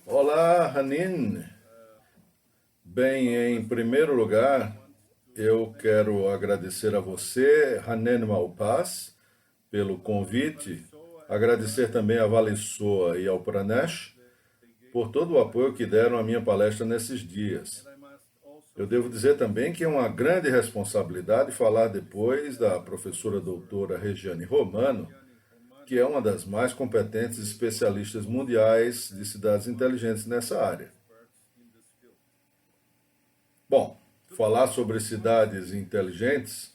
Olá, Hanin. Bem, em primeiro lugar, eu quero agradecer a você, Hanen Malpass, pelo convite. Agradecer também a Valissoa e ao Pranesh por todo o apoio que deram à minha palestra nesses dias. Eu devo dizer também que é uma grande responsabilidade falar depois da professora doutora Regiane Romano, que é uma das mais competentes especialistas mundiais de cidades inteligentes nessa área. Bom, falar sobre cidades inteligentes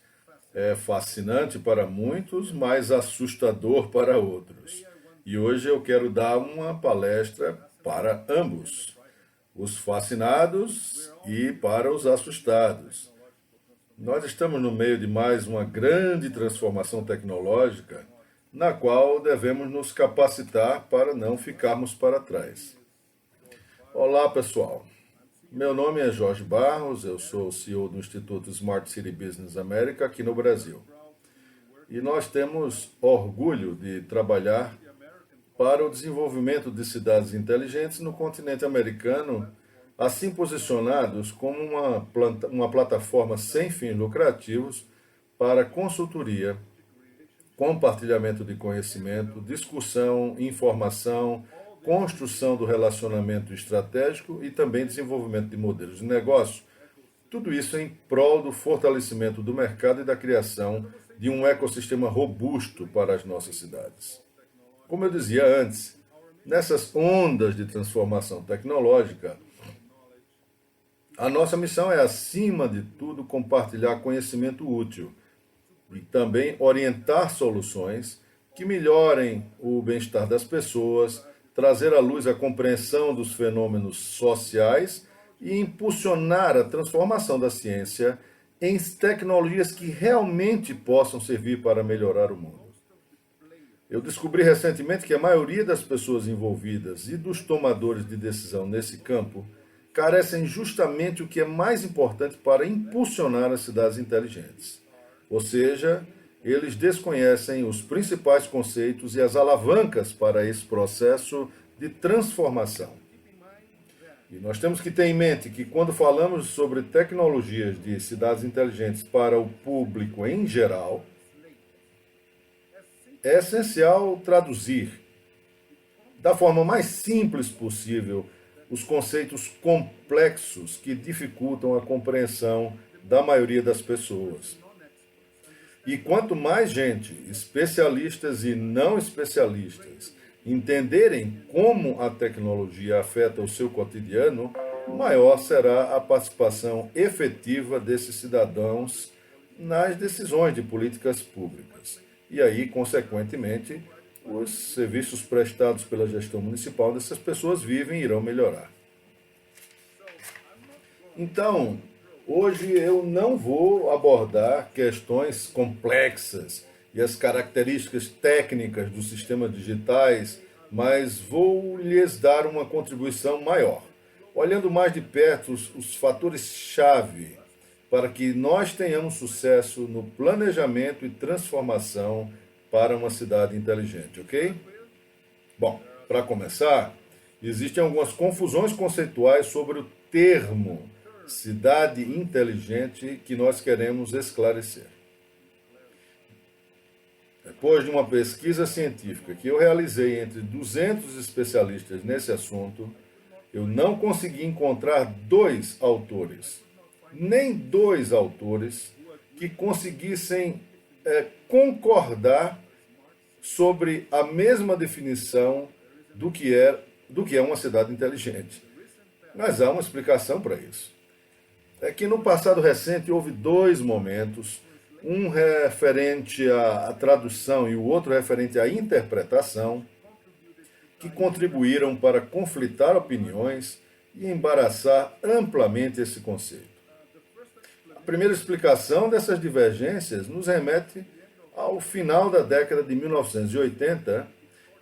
é fascinante para muitos, mas assustador para outros. E hoje eu quero dar uma palestra para ambos, os fascinados e para os assustados. Nós estamos no meio de mais uma grande transformação tecnológica, na qual devemos nos capacitar para não ficarmos para trás. Olá, pessoal. Meu nome é Jorge Barros, eu sou o CEO do Instituto Smart City Business América aqui no Brasil. E nós temos orgulho de trabalhar para o desenvolvimento de cidades inteligentes no continente americano, assim posicionados como uma plataforma sem fins lucrativos para consultoria, compartilhamento de conhecimento, discussão, informação, construção do relacionamento estratégico e também desenvolvimento de modelos de negócio. Tudo isso em prol do fortalecimento do mercado e da criação de um ecossistema robusto para as nossas cidades. Como eu dizia antes, nessas ondas de transformação tecnológica, a nossa missão é, acima de tudo, compartilhar conhecimento útil e também orientar soluções que melhorem o bem-estar das pessoas, trazer à luz a compreensão dos fenômenos sociais e impulsionar a transformação da ciência em tecnologias que realmente possam servir para melhorar o mundo. Eu descobri recentemente que a maioria das pessoas envolvidas e dos tomadores de decisão nesse campo carecem justamente o que é mais importante para impulsionar as cidades inteligentes. Ou seja, eles desconhecem os principais conceitos e as alavancas para esse processo de transformação. E nós temos que ter em mente que quando falamos sobre tecnologias de cidades inteligentes para o público em geral, é essencial traduzir da forma mais simples possível os conceitos complexos que dificultam a compreensão da maioria das pessoas. E quanto mais gente, especialistas e não especialistas, entenderem como a tecnologia afeta o seu cotidiano, maior será a participação efetiva desses cidadãos nas decisões de políticas públicas. E aí, consequentemente, os serviços prestados pela gestão municipal dessas pessoas vivem e irão melhorar. Então, hoje eu não vou abordar questões complexas e as características técnicas dos sistemas digitais, mas vou lhes dar uma contribuição maior, olhando mais de perto os fatores-chave para que nós tenhamos sucesso no planejamento e transformação para uma cidade inteligente, ok? Bom, para começar, existem algumas confusões conceituais sobre o termo cidade inteligente que nós queremos esclarecer. Depois de uma pesquisa científica que eu realizei entre 200 especialistas nesse assunto, eu não consegui encontrar nem dois autores que conseguissem concordar sobre a mesma definição do que é uma cidade inteligente. Mas há uma explicação para isso. É que no passado recente houve dois momentos, um referente à tradução e o outro referente à interpretação, que contribuíram para conflitar opiniões e embaraçar amplamente esse conceito. A primeira explicação dessas divergências nos remete ao final da década de 1980,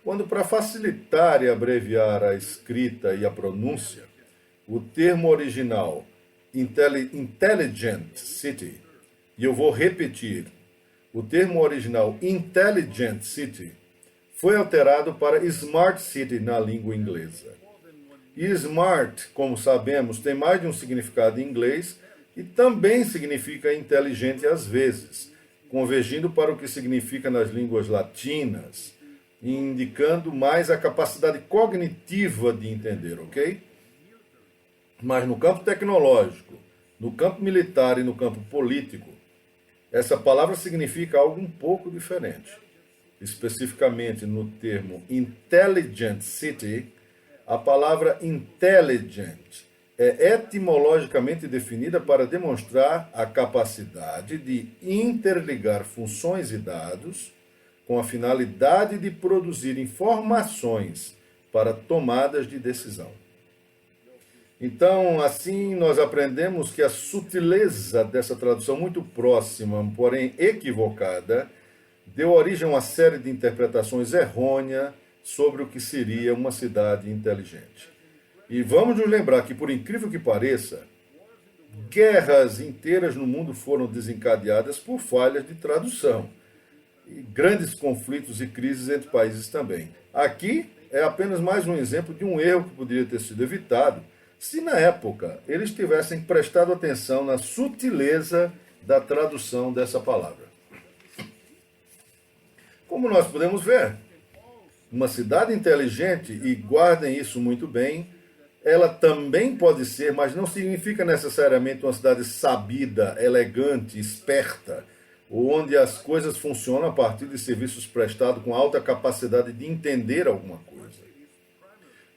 quando, para facilitar e abreviar a escrita e a pronúncia, o termo original Intelligent City, e eu vou repetir, o termo original Intelligent City foi alterado para Smart City na língua inglesa. E smart, como sabemos, tem mais de um significado em inglês e também significa inteligente às vezes, convergindo para o que significa nas línguas latinas, indicando mais a capacidade cognitiva de entender, ok? Mas no campo tecnológico, no campo militar e no campo político, essa palavra significa algo um pouco diferente. Especificamente no termo intelligent city, a palavra intelligent é etimologicamente definida para demonstrar a capacidade de interligar funções e dados com a finalidade de produzir informações para tomadas de decisão. Então, assim, nós aprendemos que a sutileza dessa tradução muito próxima, porém equivocada, deu origem a uma série de interpretações errôneas sobre o que seria uma cidade inteligente. E vamos nos lembrar que, por incrível que pareça, guerras inteiras no mundo foram desencadeadas por falhas de tradução. E grandes conflitos e crises entre países também. Aqui é apenas mais um exemplo de um erro que poderia ter sido evitado se na época eles tivessem prestado atenção na sutileza da tradução dessa palavra. Como nós podemos ver, uma cidade inteligente, e guardem isso muito bem, ela também pode ser, mas não significa necessariamente uma cidade sabida, elegante, esperta, onde as coisas funcionam a partir de serviços prestados com alta capacidade de entender alguma coisa.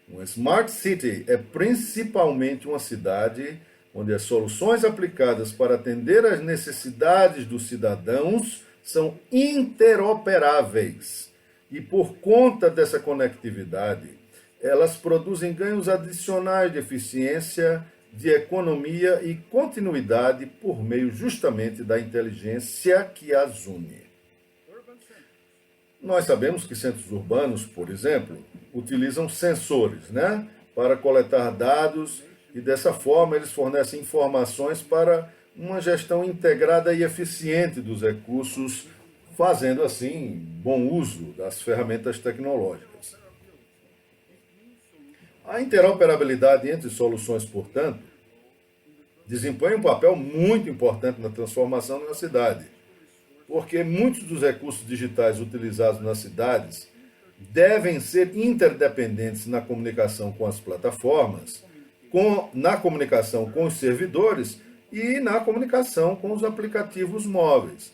Uma Smart City é principalmente uma cidade onde as soluções aplicadas para atender às necessidades dos cidadãos são interoperáveis. E por conta dessa conectividade, elas produzem ganhos adicionais de eficiência, de economia e continuidade por meio justamente da inteligência que as une. Nós sabemos que centros urbanos, por exemplo, utilizam sensores, para coletar dados e dessa forma eles fornecem informações para uma gestão integrada e eficiente dos recursos, fazendo assim bom uso das ferramentas tecnológicas. A interoperabilidade entre soluções, portanto, desempenha um papel muito importante na transformação de uma cidade, porque muitos dos recursos digitais utilizados nas cidades devem ser interdependentes na comunicação com as plataformas, na comunicação com os servidores e na comunicação com os aplicativos móveis.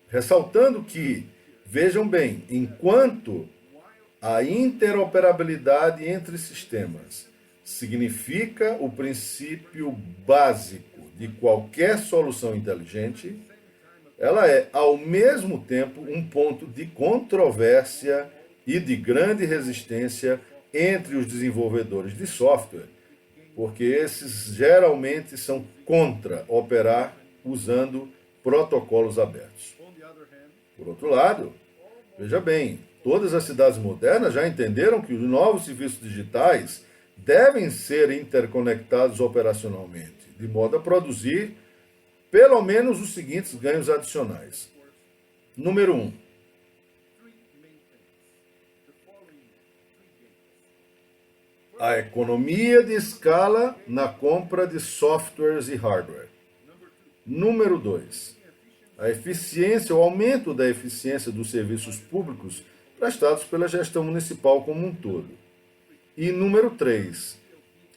Ressaltando que, vejam bem, enquanto a interoperabilidade entre sistemas significa o princípio básico de qualquer solução inteligente, ela é, ao mesmo tempo, um ponto de controvérsia e de grande resistência entre os desenvolvedores de software, porque esses geralmente são contra operar usando protocolos abertos. Por outro lado, veja bem, todas as cidades modernas já entenderam que os novos serviços digitais devem ser interconectados operacionalmente, de modo a produzir pelo menos os seguintes ganhos adicionais. Número 1. A economia de escala na compra de softwares e hardware. Número 2. A eficiência, o aumento da eficiência dos serviços públicos prestados pela gestão municipal como um todo. E número 3.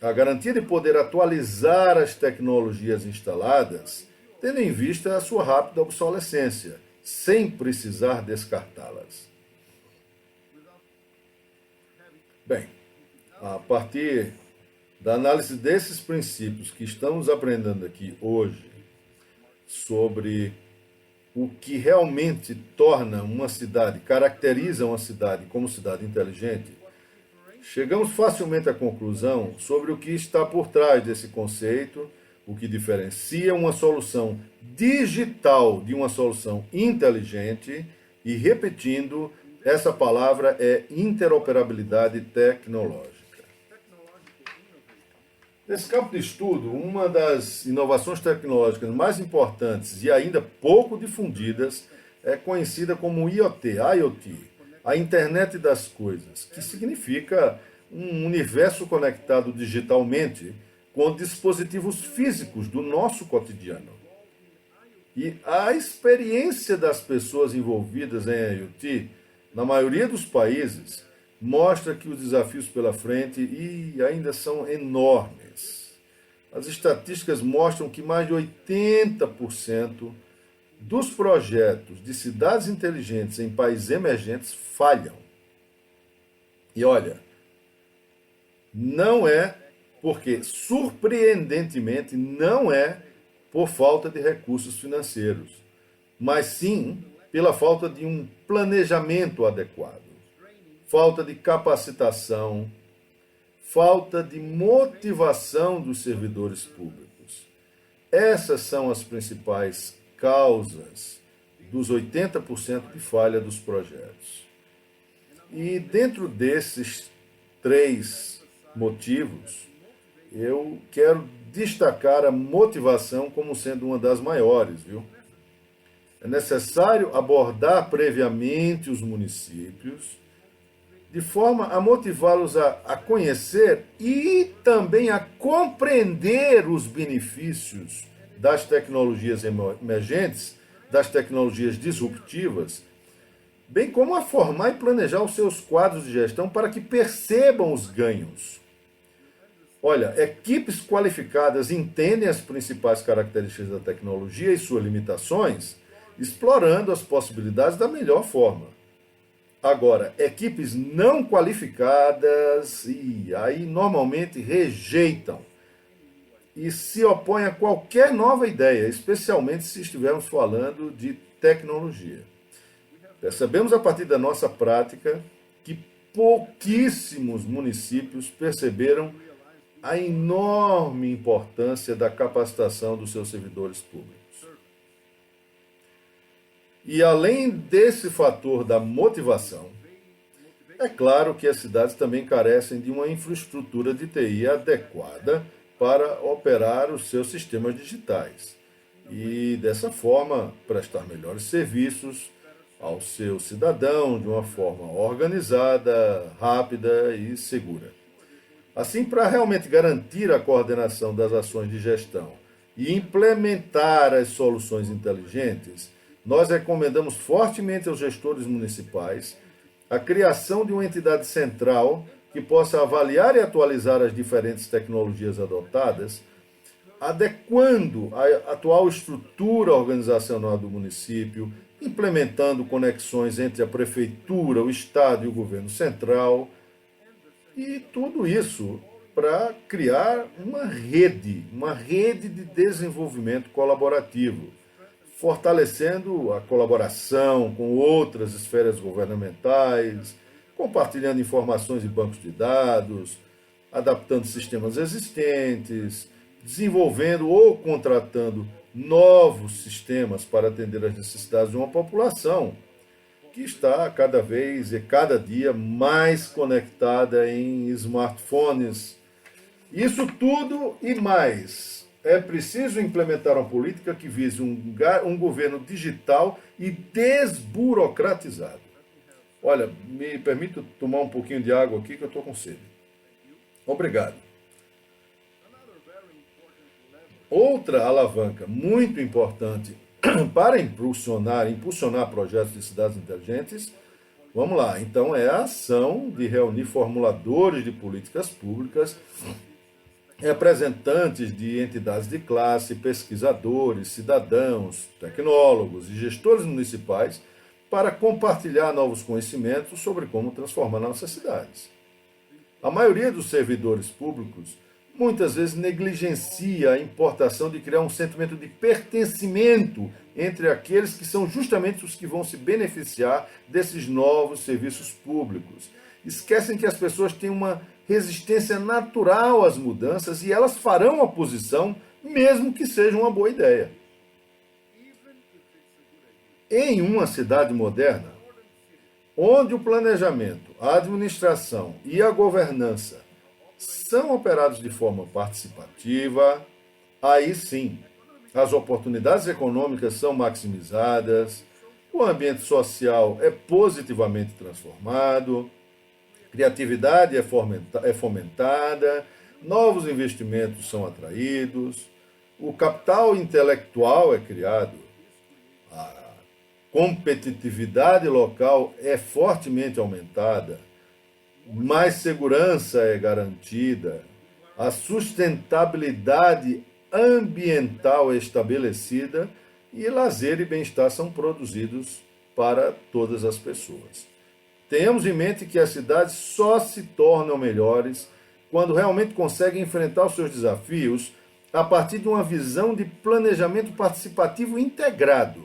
A garantia de poder atualizar as tecnologias instaladas, tendo em vista a sua rápida obsolescência, sem precisar descartá-las. Bem, a partir da análise desses princípios que estamos aprendendo aqui hoje, sobre o que realmente torna uma cidade, caracteriza uma cidade como cidade inteligente, chegamos facilmente à conclusão sobre o que está por trás desse conceito, o que diferencia uma solução digital de uma solução inteligente, e repetindo, essa palavra é interoperabilidade tecnológica. Nesse campo de estudo, uma das inovações tecnológicas mais importantes e ainda pouco difundidas é conhecida como IoT, a Internet das Coisas, que significa um universo conectado digitalmente com dispositivos físicos do nosso cotidiano. E a experiência das pessoas envolvidas em IoT, na maioria dos países, mostra que os desafios pela frente ainda são enormes. As estatísticas mostram que mais de 80% dos projetos de cidades inteligentes em países emergentes falham. E olha, não é porque, surpreendentemente, não é por falta de recursos financeiros, mas sim pela falta de um planejamento adequado, falta de capacitação, falta de motivação dos servidores públicos. Essas são as principais causas dos 80% de falha dos projetos. E dentro desses 3 motivos, eu quero destacar a motivação como sendo uma das maiores, viu? É necessário abordar previamente os municípios, de forma a motivá-los a conhecer e também a compreender os benefícios das tecnologias emergentes, das tecnologias disruptivas, bem como a formar e planejar os seus quadros de gestão para que percebam os ganhos. Olha, equipes qualificadas entendem as principais características da tecnologia e suas limitações, explorando as possibilidades da melhor forma. Agora, equipes não qualificadas, e aí normalmente rejeitam e se opõem a qualquer nova ideia, especialmente se estivermos falando de tecnologia. Percebemos a partir da nossa prática que pouquíssimos municípios perceberam a enorme importância da capacitação dos seus servidores públicos. E além desse fator da motivação, é claro que as cidades também carecem de uma infraestrutura de TI adequada para operar os seus sistemas digitais e, dessa forma, prestar melhores serviços ao seu cidadão de uma forma organizada, rápida e segura. Assim, para realmente garantir a coordenação das ações de gestão e implementar as soluções inteligentes, nós recomendamos fortemente aos gestores municipais a criação de uma entidade central que possa avaliar e atualizar as diferentes tecnologias adotadas, adequando a atual estrutura organizacional do município, implementando conexões entre a prefeitura, o estado e o governo central, e tudo isso para criar uma rede de desenvolvimento colaborativo, fortalecendo a colaboração com outras esferas governamentais, compartilhando informações e bancos de dados, adaptando sistemas existentes, desenvolvendo ou contratando novos sistemas para atender às necessidades de uma população que está cada vez e cada dia mais conectada em smartphones. Isso tudo e mais. É preciso implementar uma política que vise um governo digital e desburocratizado. Olha, me permita tomar um pouquinho de água aqui que eu estou com sede. Obrigado. Outra alavanca muito importante para impulsionar projetos de cidades inteligentes, vamos lá, então é a ação de reunir formuladores de políticas públicas, representantes de entidades de classe, pesquisadores, cidadãos, tecnólogos e gestores municipais para compartilhar novos conhecimentos sobre como transformar nossas cidades. A maioria dos servidores públicos muitas vezes negligencia a importação de criar um sentimento de pertencimento entre aqueles que são justamente os que vão se beneficiar desses novos serviços públicos. Esquecem que as pessoas têm uma resistência natural às mudanças e elas farão oposição, mesmo que seja uma boa ideia. Em uma cidade moderna, onde o planejamento, a administração e a governança são operados de forma participativa, aí sim, as oportunidades econômicas são maximizadas, o ambiente social é positivamente transformado, criatividade é fomentada, novos investimentos são atraídos, o capital intelectual é criado, a competitividade local é fortemente aumentada, mais segurança é garantida, a sustentabilidade ambiental é estabelecida e lazer e bem-estar são produzidos para todas as pessoas. Tenhamos em mente que as cidades só se tornam melhores quando realmente conseguem enfrentar os seus desafios a partir de uma visão de planejamento participativo integrado.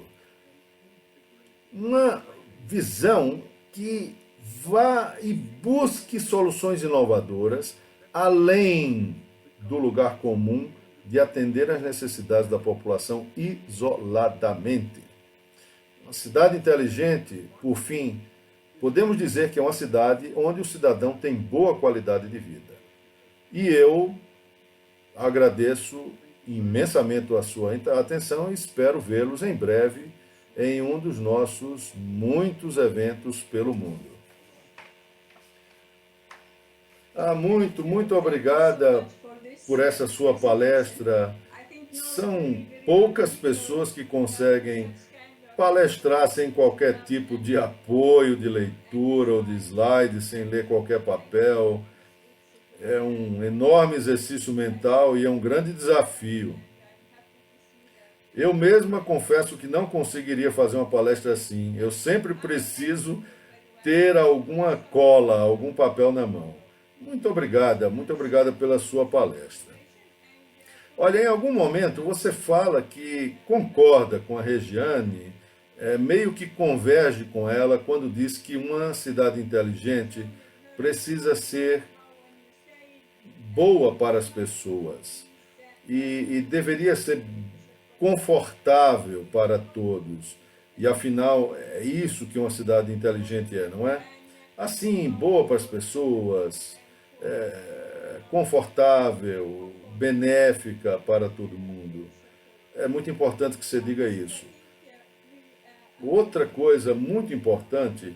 Uma visão que vá e busque soluções inovadoras além do lugar comum de atender às necessidades da população isoladamente. Uma cidade inteligente, por fim, podemos dizer que é uma cidade onde o cidadão tem boa qualidade de vida. E eu agradeço imensamente a sua atenção e espero vê-los em breve em um dos nossos muitos eventos pelo mundo. Muito obrigada por essa sua palestra. São poucas pessoas que conseguem palestrar sem qualquer tipo de apoio, de leitura ou de slide, sem ler qualquer papel. É um enorme exercício mental e é um grande desafio. Eu mesma confesso que não conseguiria fazer uma palestra assim. Eu sempre preciso ter alguma cola, algum papel na mão. Muito obrigada pela sua palestra. Olha, em algum momento você fala que concorda com a Regiane, meio que converge com ela quando diz que uma cidade inteligente precisa ser boa para as pessoas e deveria ser confortável para todos. E afinal, é isso que uma cidade inteligente é, não é? Assim, boa para as pessoas, confortável, benéfica para todo mundo. É muito importante que você diga isso. Outra coisa muito importante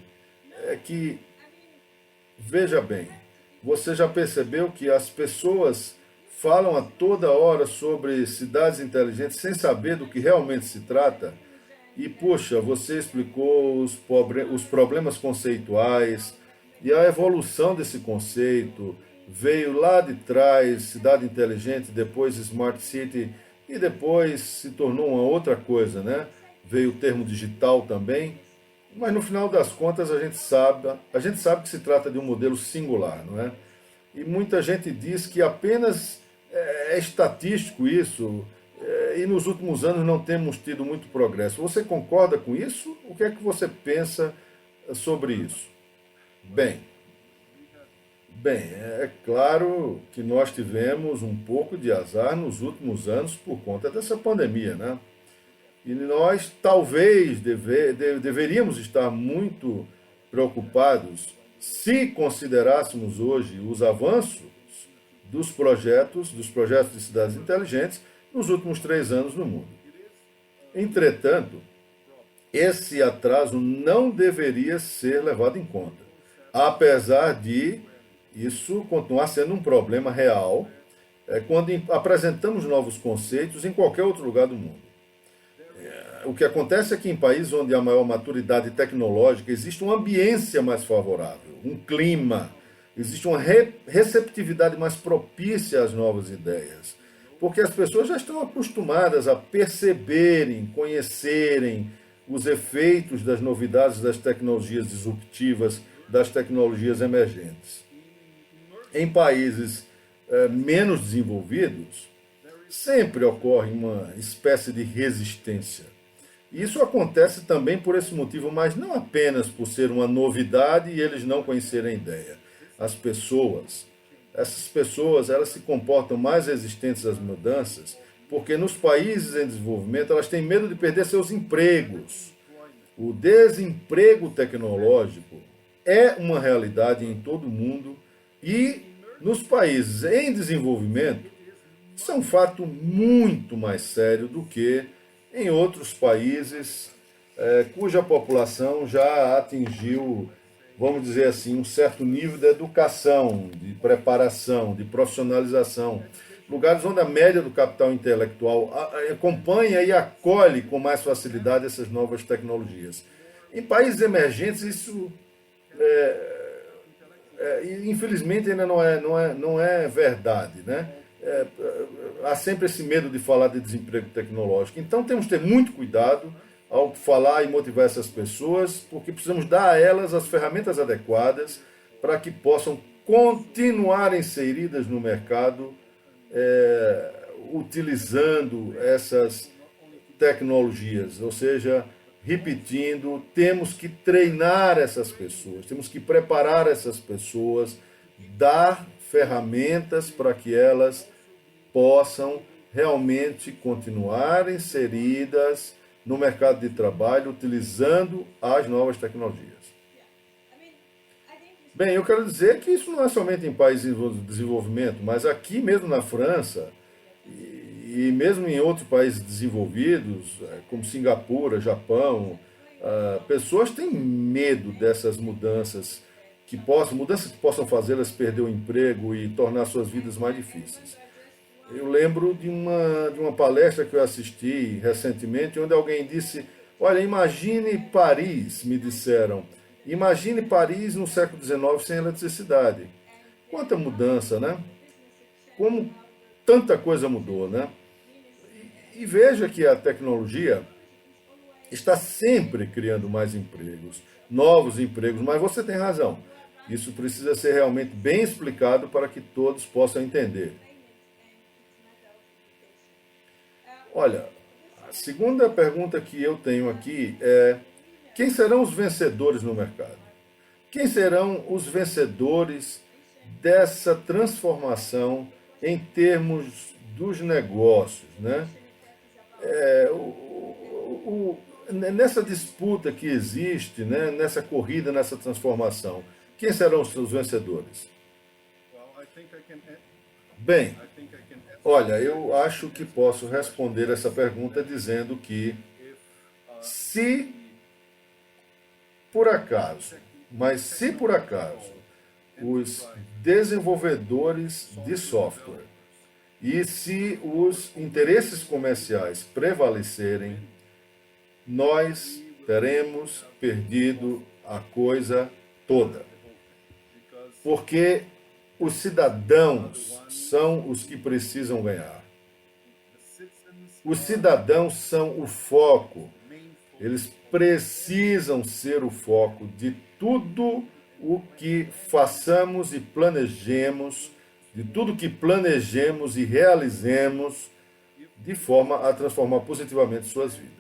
é que, veja bem, você já percebeu que as pessoas falam a toda hora sobre cidades inteligentes sem saber do que realmente se trata? E, puxa, você explicou os problemas conceituais e a evolução desse conceito. Veio lá de trás, cidade inteligente, depois smart city, e depois se tornou uma outra coisa, né? Veio o termo digital também, mas no final das contas a gente sabe que se trata de um modelo singular, não é? E muita gente diz que apenas é estatístico isso, e nos últimos anos não temos tido muito progresso. Você concorda com isso? O que é que você pensa sobre isso? Bem, é claro que nós tivemos um pouco de azar nos últimos anos por conta dessa pandemia, né? E nós talvez deveríamos estar muito preocupados se considerássemos hoje os avanços dos projetos de cidades inteligentes nos últimos 3 anos no mundo. Entretanto, esse atraso não deveria ser levado em conta, apesar de isso continuar sendo um problema real quando apresentamos novos conceitos em qualquer outro lugar do mundo. O que acontece é que em países onde há maior maturidade tecnológica, existe uma ambiência mais favorável, um clima, existe uma receptividade mais propícia às novas ideias, porque as pessoas já estão acostumadas a perceberem, conhecerem os efeitos das novidades das tecnologias disruptivas, das tecnologias emergentes. Em países menos desenvolvidos, sempre ocorre uma espécie de resistência. Isso acontece também por esse motivo, mas não apenas por ser uma novidade e eles não conhecerem a ideia. Essas pessoas, elas se comportam mais resistentes às mudanças, porque nos países em desenvolvimento elas têm medo de perder seus empregos. O desemprego tecnológico é uma realidade em todo o mundo e nos países em desenvolvimento isso é um fato muito mais sério do que em outros países cuja população já atingiu vamos dizer assim, um certo nível de educação, de preparação, de profissionalização. Lugares onde a média do capital intelectual acompanha e acolhe com mais facilidade essas novas tecnologias. Em países emergentes, isso, infelizmente, ainda não é verdade, né? Há sempre esse medo de falar de desemprego tecnológico. Então temos que ter muito cuidado ao falar e motivar essas pessoas, porque precisamos dar a elas as ferramentas adequadas para que possam continuar inseridas no mercado, utilizando essas tecnologias. Ou seja, repetindo, temos que treinar essas pessoas, temos que preparar essas pessoas, dar ferramentas para que elas possam realmente continuar inseridas no mercado de trabalho, utilizando as novas tecnologias. Bem, eu quero dizer que isso não é somente em países em desenvolvimento, mas aqui mesmo na França e mesmo em outros países desenvolvidos, como Singapura, Japão, pessoas têm medo dessas mudanças que possam fazê-las perder o emprego e tornar suas vidas mais difíceis. Eu lembro de uma palestra que eu assisti recentemente, onde alguém disse: olha, imagine Paris, me disseram. Imagine Paris no século XIX sem eletricidade. Quanta mudança, né? Como tanta coisa mudou, né? E veja que a tecnologia está sempre criando mais empregos, novos empregos, mas você tem razão. Isso precisa ser realmente bem explicado para que todos possam entender. Olha, a segunda pergunta que eu tenho aqui é: quem serão os vencedores no mercado? Quem serão os vencedores dessa transformação em termos dos negócios, né? Nessa disputa que existe, né? Nessa corrida, nessa transformação, quem serão os seus vencedores? Bem, olha, eu acho que posso responder essa pergunta dizendo que, se por acaso, mas se por acaso, os desenvolvedores de software e se os interesses comerciais prevalecerem, nós teremos perdido a coisa toda. Porque os cidadãos são os que precisam ganhar. Os cidadãos são o foco. Eles precisam ser o foco de tudo o que façamos e planejemos, de tudo que planejemos e realizemos, de forma a transformar positivamente suas vidas.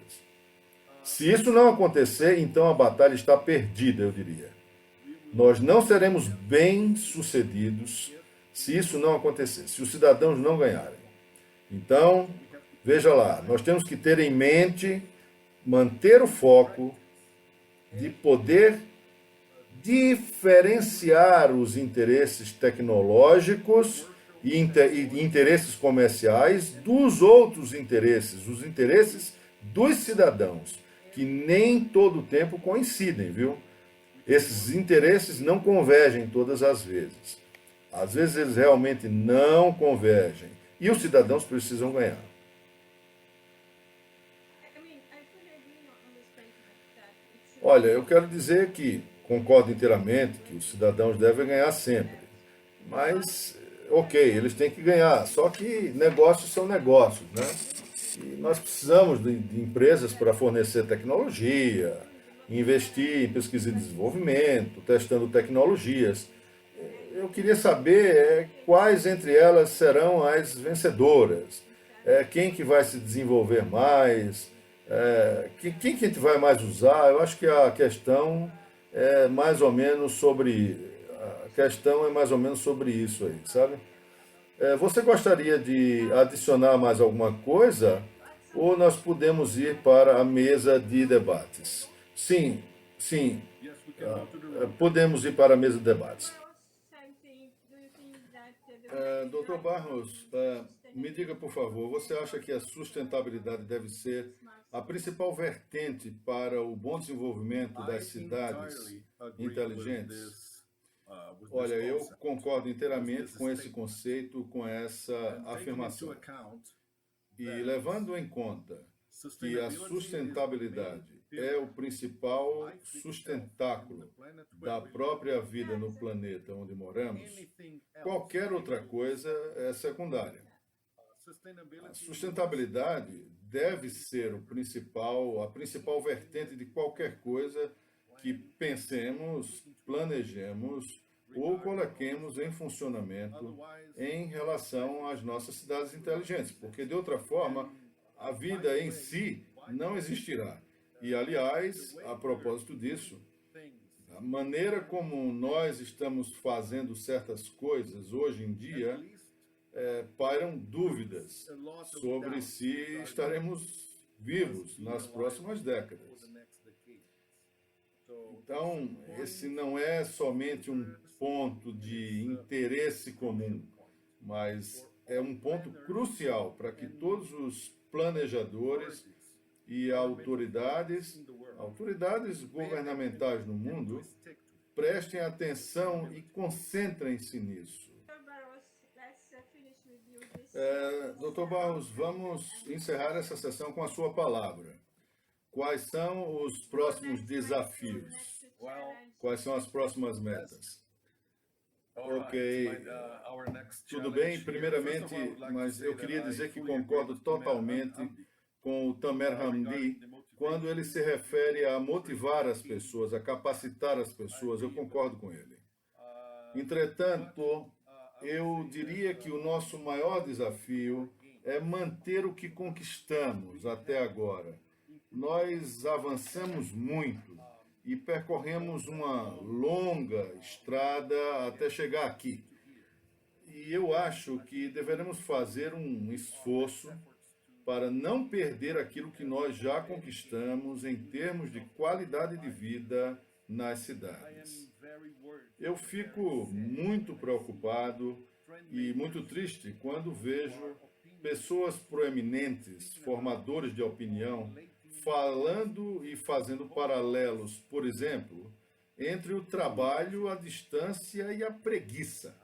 Se isso não acontecer, então a batalha está perdida, eu diria. Nós não seremos bem-sucedidos se isso não acontecer, se os cidadãos não ganharem. Então, veja lá, nós temos que ter em mente, manter o foco de poder diferenciar os interesses tecnológicos e interesses comerciais dos outros interesses, os interesses dos cidadãos, que nem todo o tempo coincidem, viu? Esses interesses não convergem todas as vezes. Às vezes eles realmente não convergem. E os cidadãos precisam ganhar. Olha, eu quero dizer que concordo inteiramente que os cidadãos devem ganhar sempre. Mas, ok, eles têm que ganhar. Só que negócios são negócios, né? E nós precisamos de empresas para fornecer tecnologia, investir em pesquisa e desenvolvimento, testando tecnologias. Eu queria saber quais entre elas serão as vencedoras, quem que vai se desenvolver mais, quem que a gente vai mais usar. Eu acho que a questão é mais ou menos sobre isso aí, sabe? Você gostaria de adicionar mais alguma coisa ou nós podemos ir para a mesa de debates? Sim, sim, podemos ir para a mesa de debates. Doutor Barros, Me diga, por favor, você acha que a sustentabilidade deve ser a principal vertente para o bom desenvolvimento das cidades inteligentes? Olha, eu concordo inteiramente com esse conceito, com essa afirmação. E levando em conta que a sustentabilidade é o principal sustentáculo da própria vida no planeta onde moramos, qualquer outra coisa é secundária. A sustentabilidade deve ser a principal vertente de qualquer coisa que pensemos, planejemos ou coloquemos em funcionamento em relação às nossas cidades inteligentes, porque de outra forma a vida em si não existirá. E, aliás, a propósito disso, a maneira como nós estamos fazendo certas coisas hoje em dia, pairam dúvidas sobre se estaremos vivos nas próximas décadas. Então, esse não é somente um ponto de interesse comum, mas é um ponto crucial para que todos os planejadores e autoridades governamentais no mundo, prestem atenção e concentrem-se nisso. Dr. Barros, vamos encerrar essa sessão com a sua palavra. Quais são os próximos desafios? Quais são as próximas metas? Ok, tudo bem, primeiramente, mas eu queria dizer que concordo totalmente com o Tamer Hamdi quando ele se refere a motivar as pessoas, a capacitar as pessoas, eu concordo com ele. Entretanto, eu diria que o nosso maior desafio é manter o que conquistamos até agora. Nós avançamos muito e percorremos uma longa estrada até chegar aqui. E eu acho que deveremos fazer um esforço para não perder aquilo que nós já conquistamos em termos de qualidade de vida nas cidades. Eu fico muito preocupado e muito triste quando vejo pessoas proeminentes, formadores de opinião, falando e fazendo paralelos, por exemplo, entre o trabalho, a distância e a preguiça.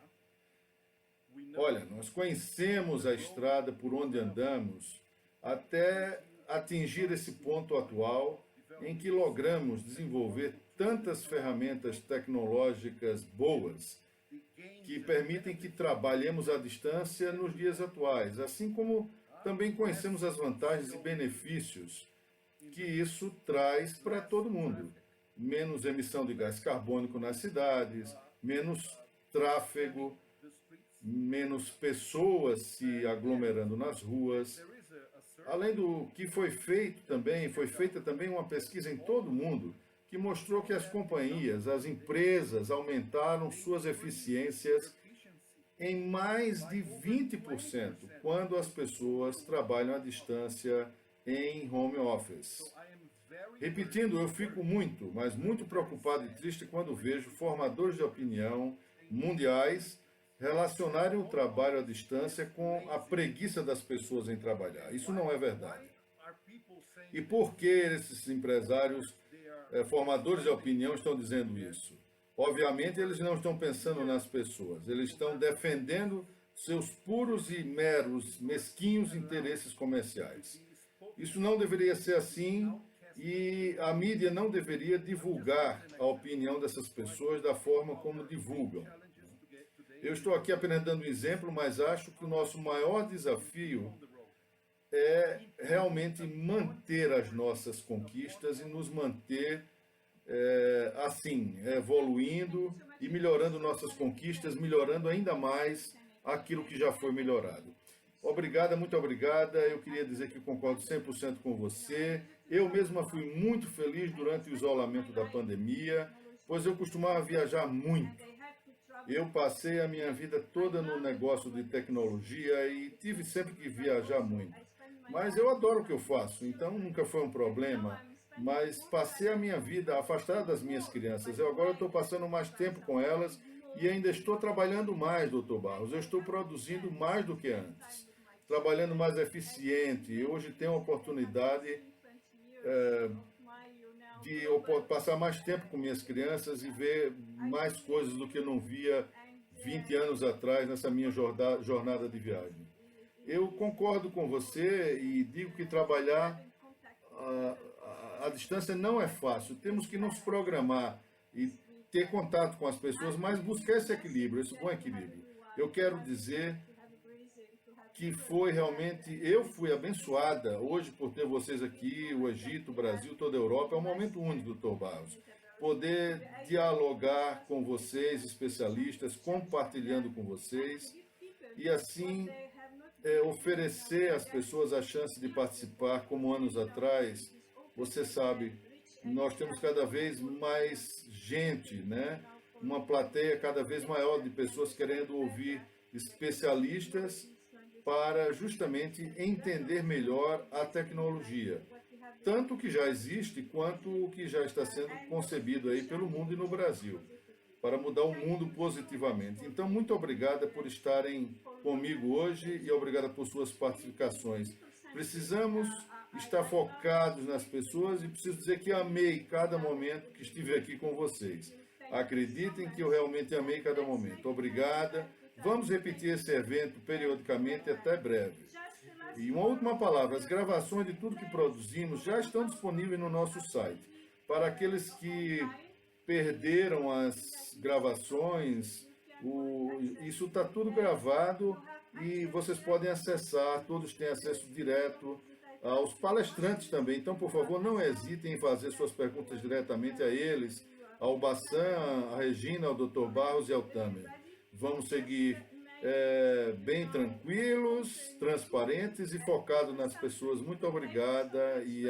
Olha, nós conhecemos a estrada por onde andamos até atingir esse ponto atual em que logramos desenvolver tantas ferramentas tecnológicas boas que permitem que trabalhemos à distância nos dias atuais, assim como também conhecemos as vantagens e benefícios que isso traz para todo mundo. Menos emissão de gás carbônico nas cidades, menos tráfego, menos pessoas se aglomerando nas ruas. Além do que foi feita também uma pesquisa em todo o mundo que mostrou que as companhias, as empresas aumentaram suas eficiências em mais de 20% quando as pessoas trabalham à distância em home office. Repetindo, eu fico muito, mas muito preocupado e triste quando vejo formadores de opinião mundiais relacionarem o trabalho à distância com a preguiça das pessoas em trabalhar. Isso não é verdade. E por que esses empresários, formadores de opinião, estão dizendo isso? Obviamente, eles não estão pensando nas pessoas, eles estão defendendo seus puros e meros, mesquinhos interesses comerciais. Isso não deveria ser assim e a mídia não deveria divulgar a opinião dessas pessoas da forma como divulgam. Eu estou aqui apenas dando um exemplo, mas acho que o nosso maior desafio é realmente manter as nossas conquistas e nos manter assim, evoluindo e melhorando nossas conquistas, melhorando ainda mais aquilo que já foi melhorado. Obrigada, muito obrigada. Eu queria dizer que concordo 100% com você. Eu mesma fui muito feliz durante o isolamento da pandemia, pois eu costumava viajar muito. Eu passei a minha vida toda no negócio de tecnologia e tive sempre que viajar muito. Mas eu adoro o que eu faço, então nunca foi um problema. Mas passei a minha vida afastada das minhas crianças. Eu agora estou passando mais tempo com elas e ainda estou trabalhando mais, Dr. Barros. Eu estou produzindo mais do que antes. trabalhando mais eficiente. Eu hoje tenho a oportunidade de eu passar mais tempo com minhas crianças e ver mais coisas do que eu não via 20 anos atrás nessa minha jornada de viagem. Eu concordo com você e digo que trabalhar à distância não é fácil. Temos que nos programar e ter contato com as pessoas, mas buscar esse equilíbrio, esse bom equilíbrio. Eu quero dizer que foi realmente, eu fui abençoada hoje por ter vocês aqui, o Egito, o Brasil, toda a Europa. É um momento único, Dr. Barros. Poder dialogar com vocês, especialistas, compartilhando com vocês e assim oferecer às pessoas a chance de participar, como anos atrás. Você sabe, nós temos cada vez mais gente, né? Uma plateia cada vez maior de pessoas querendo ouvir especialistas para justamente entender melhor a tecnologia, tanto o que já existe quanto o que já está sendo concebido aí pelo mundo e no Brasil, para mudar o mundo positivamente. Então, muito obrigada por estarem comigo hoje e obrigada por suas participações. Precisamos estar focados nas pessoas e preciso dizer que amei cada momento que estive aqui com vocês. Acreditem que eu realmente amei cada momento. Obrigada. Vamos repetir esse evento periodicamente até breve. E uma última palavra, as gravações de tudo que produzimos já estão disponíveis no nosso site. Para aqueles que perderam as gravações, isso está tudo gravado e vocês podem acessar, todos têm acesso direto aos palestrantes também. Então, por favor, não hesitem em fazer suas perguntas diretamente a eles, ao Bassan, a Regina, ao Dr. Barros e ao Tamer. Vamos seguir bem tranquilos, transparentes e focados nas pessoas. Muito obrigada e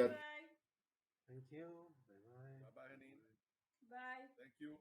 Thank you. Bye bye. Bye bye, Renin. Bye. Thank you.